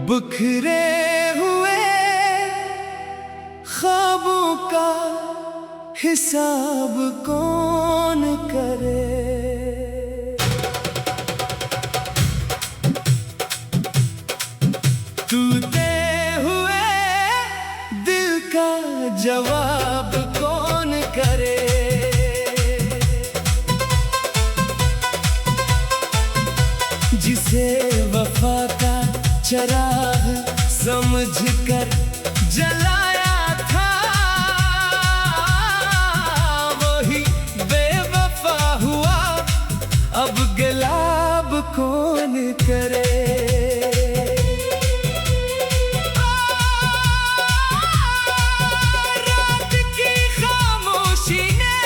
बिखरे हुए ख्वाबों का हिसाब कौन करे। टूटे हुए दिल का जवाब कौन करे। जिसे वफा का चराग समझकर जलाया था, वही बेवफा हुआ, अब गिलाब कौन करे। रात की खामोशी ने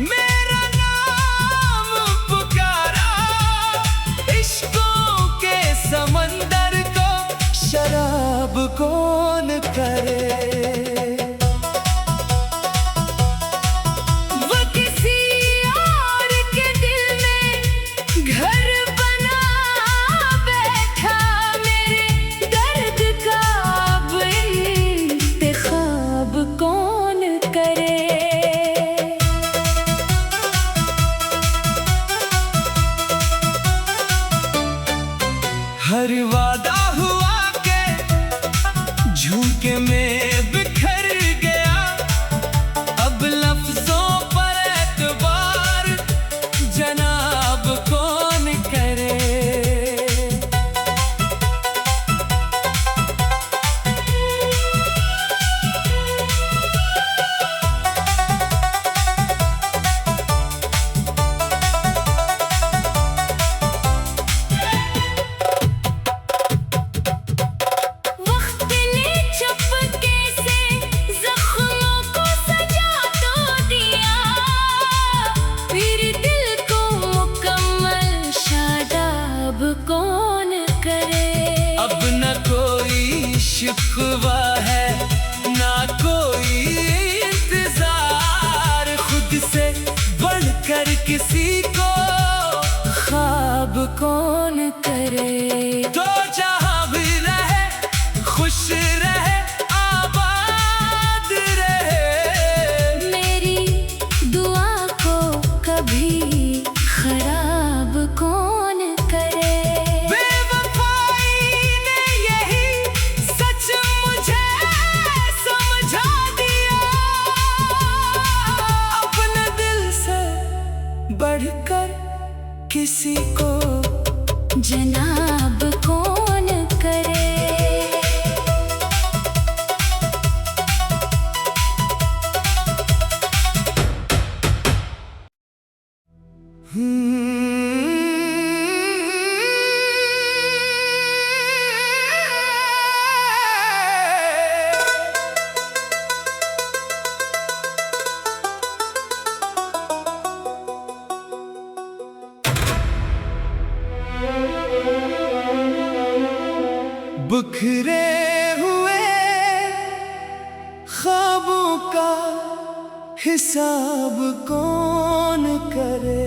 मेरा नाम पुकारा, इश्कों के समंदर को शराब कौन करे। वो किसी और के दिल में घर बना बैठा, मेरे दर्द का अब इंतखाब कौन करे। हर वादा हुआ के झूठे में बिखर गया, अब लफ्जों पर एतबार जनाब कौन करे। अब न कोई शिकवा है ना कोई इंतजार, खुद से बढ़कर किसी को ख्वाब कौन करे। तो जहाँ भी रहे खुश रहे आबाद रहे, मेरी दुआ को कभी खराब कौन करे। बढ़कर किसी को जनाब कौन करे। बिखरे हुए ख्वाबों का हिसाब कौन करे।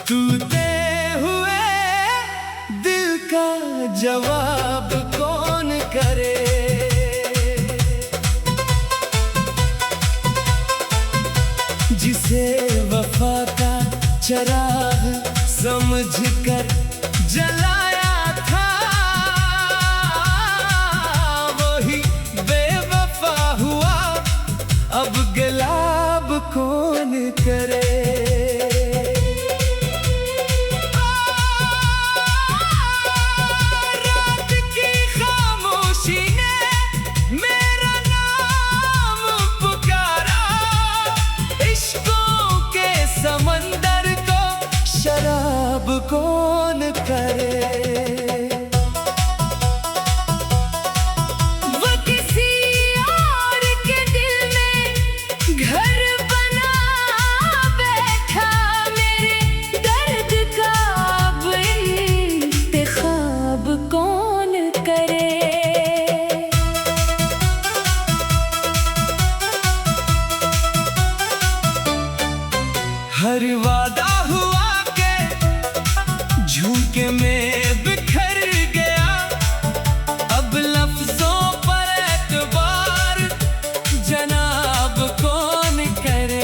टूटे हुए दिल का जवाब कौन करे। जिसे वफा का चराग समझकर जलाया था, वही बेवफा हुआ, अब गिलाब कौन करे। रात की खामोशी ने मेरा नाम पुकारा, इश्कों के समंदर को शराब को हर वादा हुआ के झूठे में बिखर गया, अब लफ्जों पर एतबार जनाब कौन करे।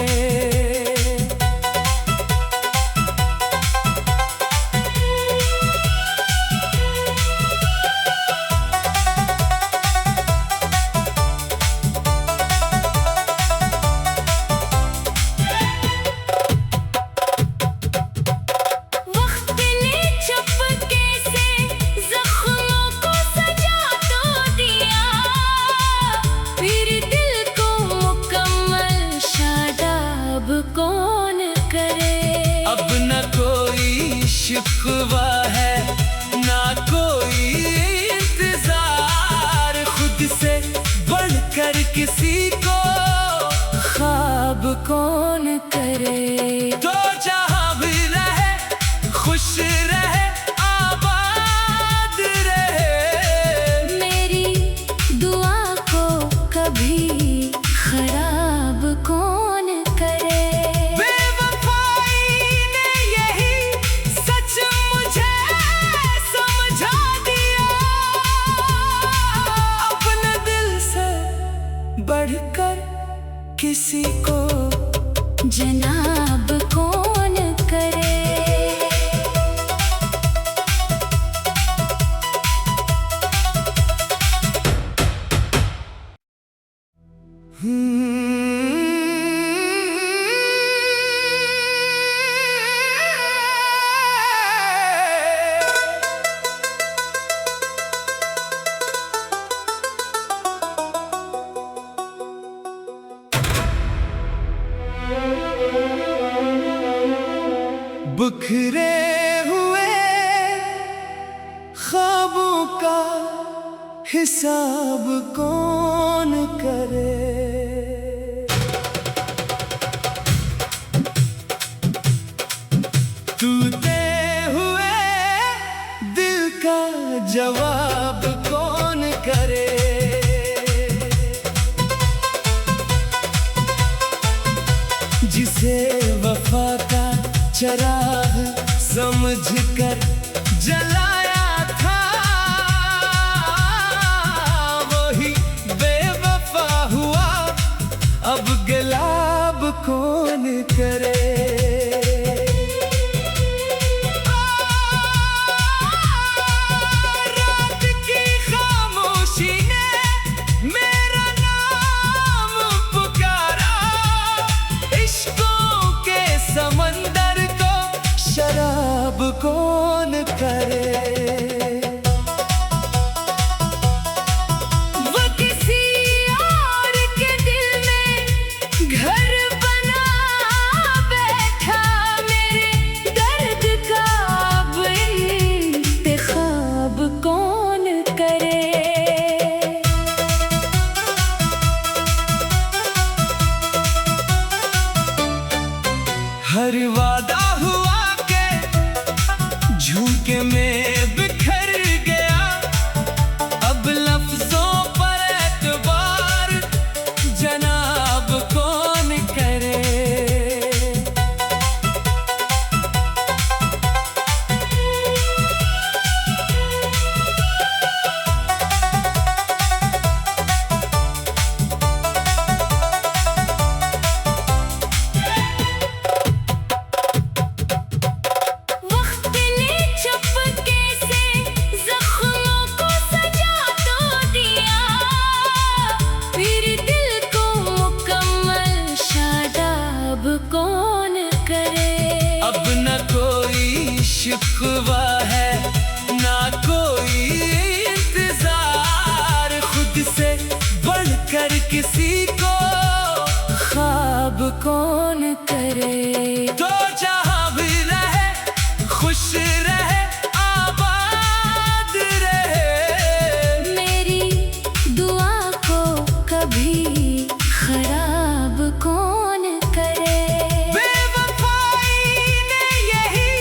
कौन करे अब न कोई शिकवा है ना कोई इंतजार, खुद से बढ़कर किसी को ख्वाब कौन करे। तो जहाँ भी रहे खुश रहे आबाद रहे, मेरी दुआ को कभी खराब कौन करे। बेवफाई ने यही सच मुझे समझा दिया, अपने दिल से बढ़कर किसी को जनाब कौन करे। बिखरे हुए ख्वाबों का हिसाब कौन करे। टूटे हुए दिल का जवाब कौन करे। जिसे वफा का चराग समझकर जलाया था, वही बेवफा हुआ, अब गिलाब कौन करे। रात की खामोशी ने मेरा नाम पुकारा, इश्कों के समंदर को शराब कौन करे। वो किसी और के दिल में घर बना बैठा, मेरे दर्द का अब इंतखाब कौन करे। हर वादा हुआ के झूठे में बिखर गया, अब लफ्जों पर एतबार जनाब कौन करे। कौन करे अब न कोई शिकवा है ना कोई इंतजार, खुद से बढ़कर किसी को ख्वाब कौन करे। तो जहाँ भी रहे खुश रहे आबाद रहे, मेरी दुआ को कभी खराब कौन करे। बेवफाई ने यही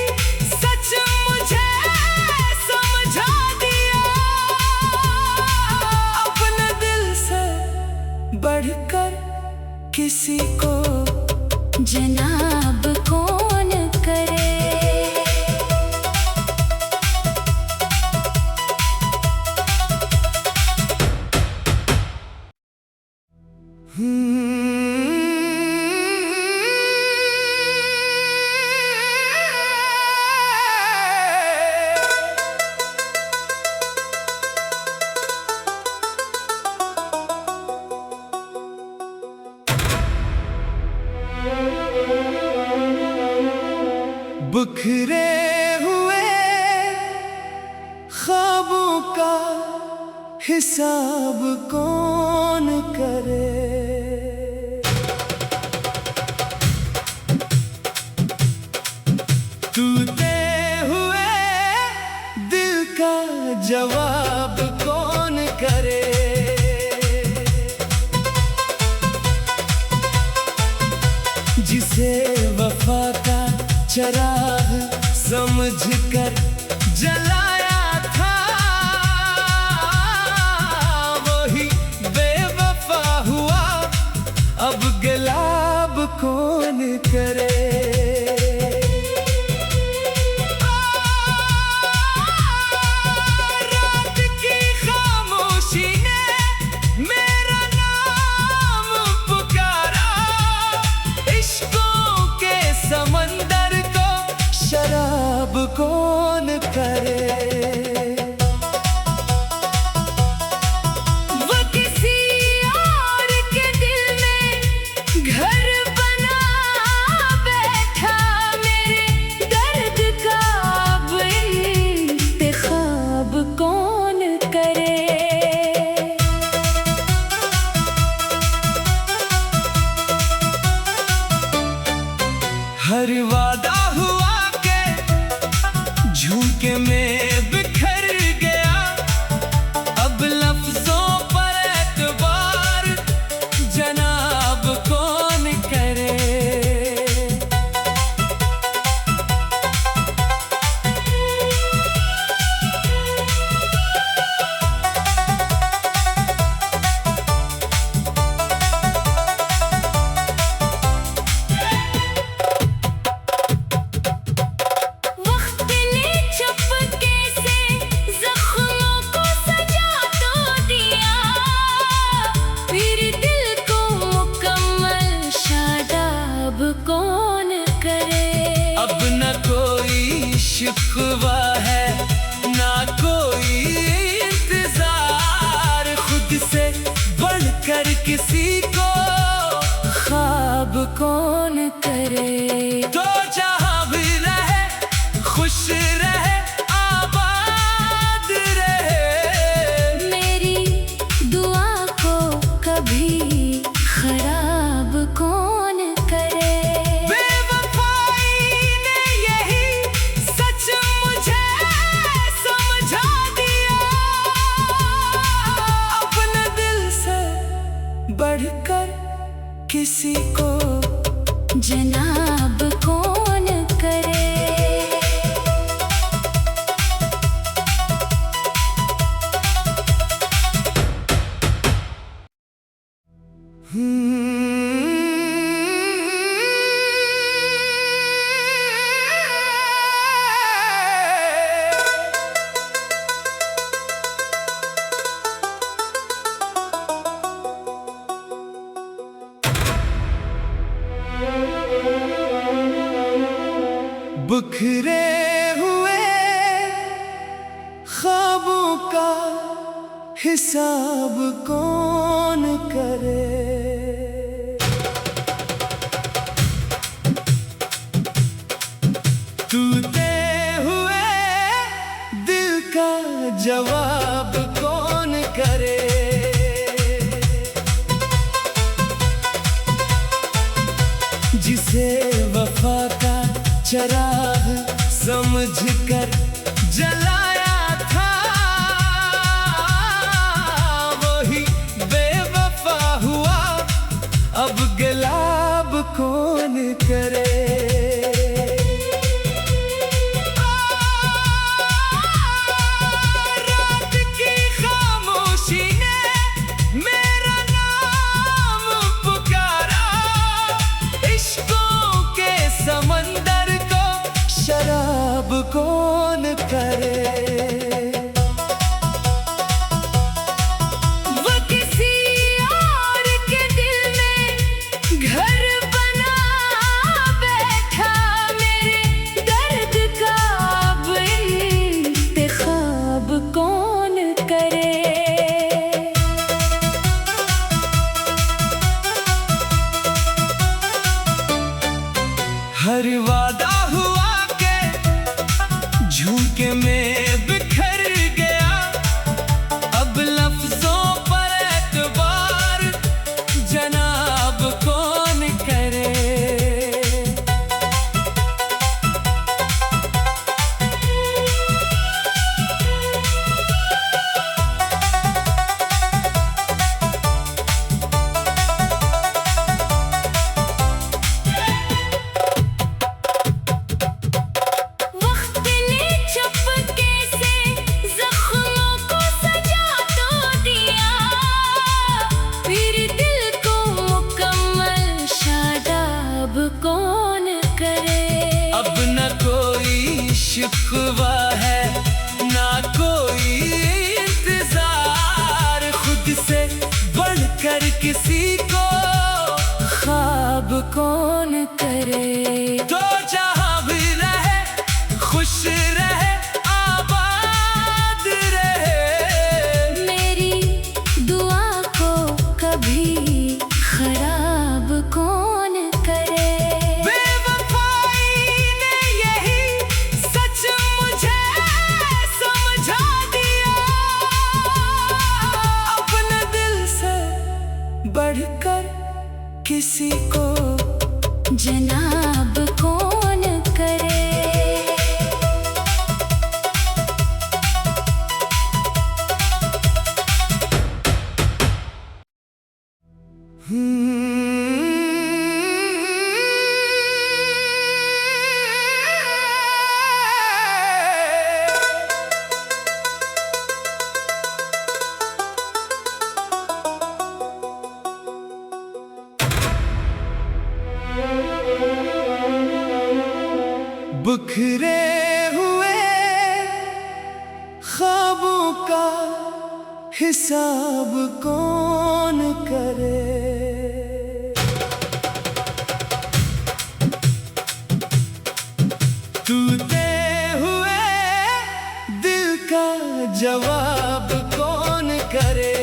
सच मुझे समझा दिया, अपने दिल से बढ़कर किसी को जनाब कौन करे। बिखरे हुए ख्वाबों का हिसाब कौन करे। टूटे हुए दिल का जवाब कौन करे। जिसे वफा का चराग समझकर जलाया था, वही बेवफा हुआ, अब गिलाब कौन करे। रात की खामोशी ने मेरा नाम पुकारा, इश्कों के समंदर को शराब कौन करे। वो किसी और के दिल में घर बना बैठा, मेरे दर्द का अब इंतखाब कौन करे। हर वादा हुआ के झूके में बिखर गया, अब लफ्जों पर एतबार जनाब कौन करे। वक्त ने चुपके से जख्मों को सजा तो दिया, फिर दिल को मुकम्मल शादाब कौन करे। अब न कोई शिकवा है ना कोई इंतजार, खुद से बढ़कर किसी को ख्वाब कौन करे। तो जहाँ भी रहे खुश रहे आबाद रहे, मेरी दुआ को कभी खराब कौन करे। बेवफाई ने यही सच मुझे समझा दिया, अपने दिल से बढ़कर किसी को जनाब कौन करे। बिखरे हुए ख्वाबों का हिसाब कौन करे। टूटे हुए दिल का जवाब कौन करे। जिसे वफा का चराग समझकर जलाया था, वही बेवफा हुआ, अब गिलाब कौन करे। रात की खामोशी ने मेरा नाम पुकारा, इश्कों हर वादा हुआ के झुमके में बिखर गया, अब लफ्जों पर एतबार जनाब कौन करे। अब न कोई शिकवा है ना कोई इंतजार, खुद से बढ़कर किसी को ख्वाब कौन करे। तो जहाँ भी रहे खुश रहे आबाद रहे, मेरी दुआ को कभी खराब कौन करे। बढ़कर किसी को जनाब कौन करे। बिखरे हुए ख्वाबों का हिसाब कौन करे। टूटे हुए दिल का जवाब कौन करे।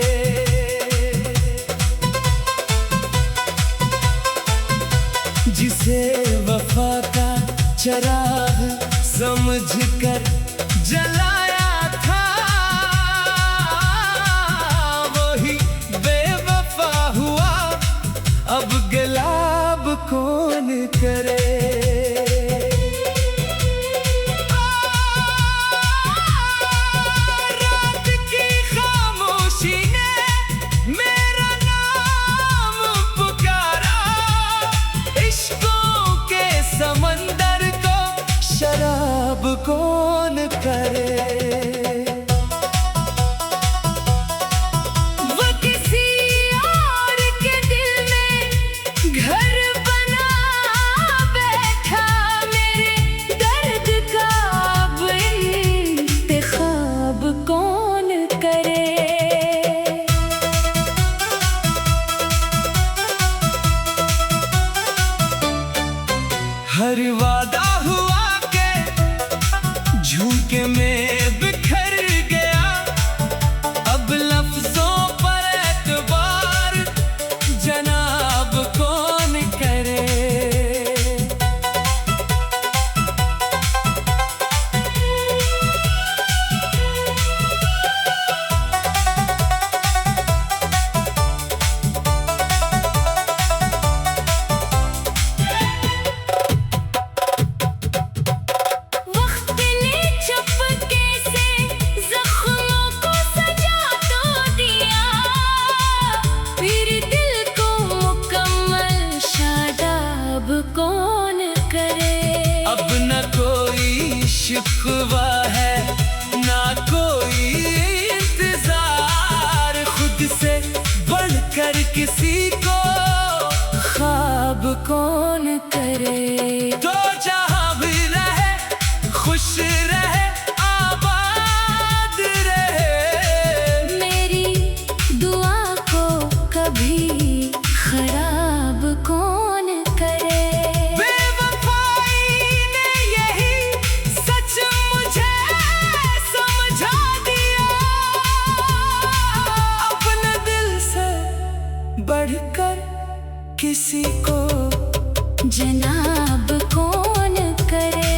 जिसे वफा का चराग समझकर जलाया था, वही बेवफा हुआ, अब गिलाब कौन करे। रात की खामोशी ने मेरा नाम पुकारा, इश्कों के समंदर को शराब कौन करे। वो किसी और के दिल में घर बना बैठा, मेरे दर्द का अब इंतखाब कौन करे। हर वादा हुआ के झुमके में बिखर गया, अब लफ्जों पर एतबार जनाब कौन करे। अब न कोई शिकवा है ना कोई इंतजार, खुद से बढ़कर किसी को ख्वाब कौन करे। तो जहाँ भी रहे खुश रहे आबाद रहे, मेरी दुआ को कभी खराब कौन करे। बढ़कर किसी को जनाब कौन करे।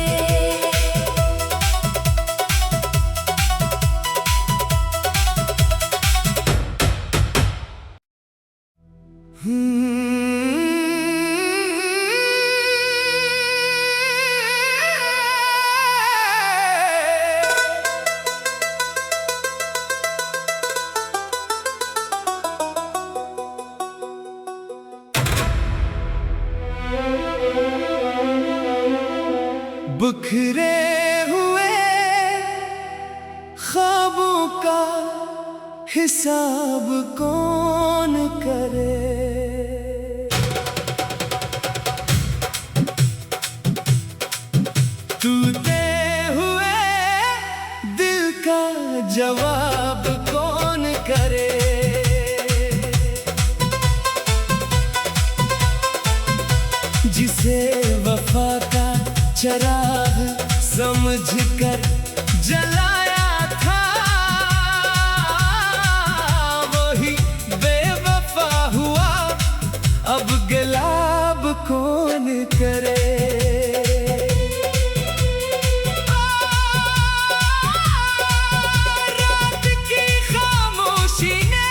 बिखरे हुए ख्वाबों का हिसाब कौन करे। टूटे हुए दिल का जवाब कौन करे। जिसे वफा का चराग समझकर जलाया था, वही बेवफा हुआ, अब गिलाब कौन करे। रात की खामोशी ने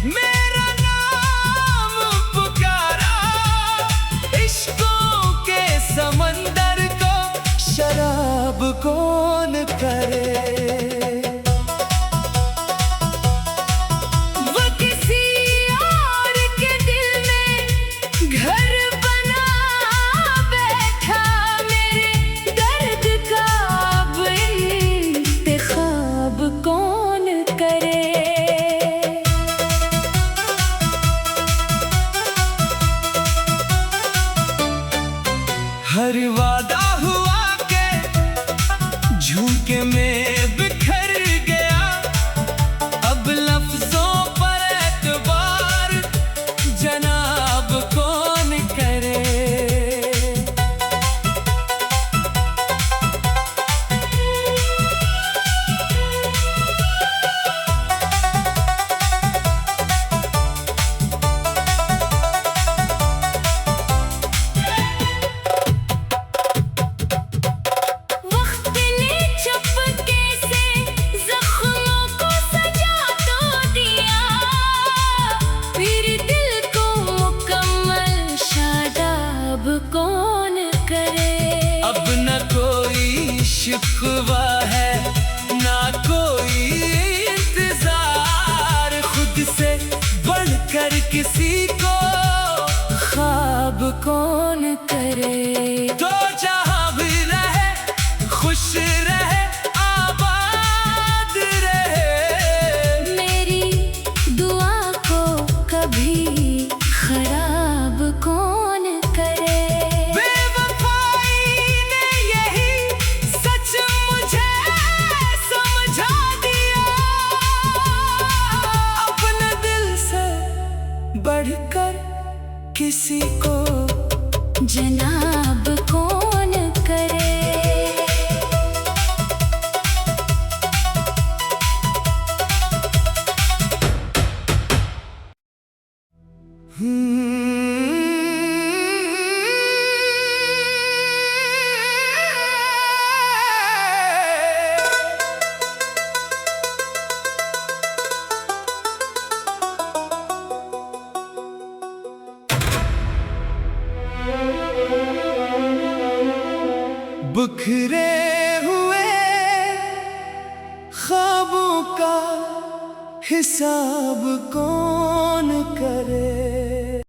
मेरा नाम पुकारा, इश्कों के समंदर शराब कौन करे। वो किसी और के दिल में घर बना बैठा, मेरे दर्द का अब इंतखाब कौन करे। हर वादा हुआ झूके में बिखर गया, अब लफ्जों पर एतबार जनाब कौन करे। कौन करे। अब न कोई शिकवा है ना कोई इंतजार, खुद से बढ़कर किसी को ख्वाब कौन करे। तो जहाँ भी रहे खुश रहे आबाद रहे, मेरी दुआ को कभी खराब कौन करे। बेवफाई ने यही सच मुझे समझा दिया, अपने दिल से बढ़कर किसी को जनाब कौन करे। बिखरे हुए ख्वाबों का हिसाब कौन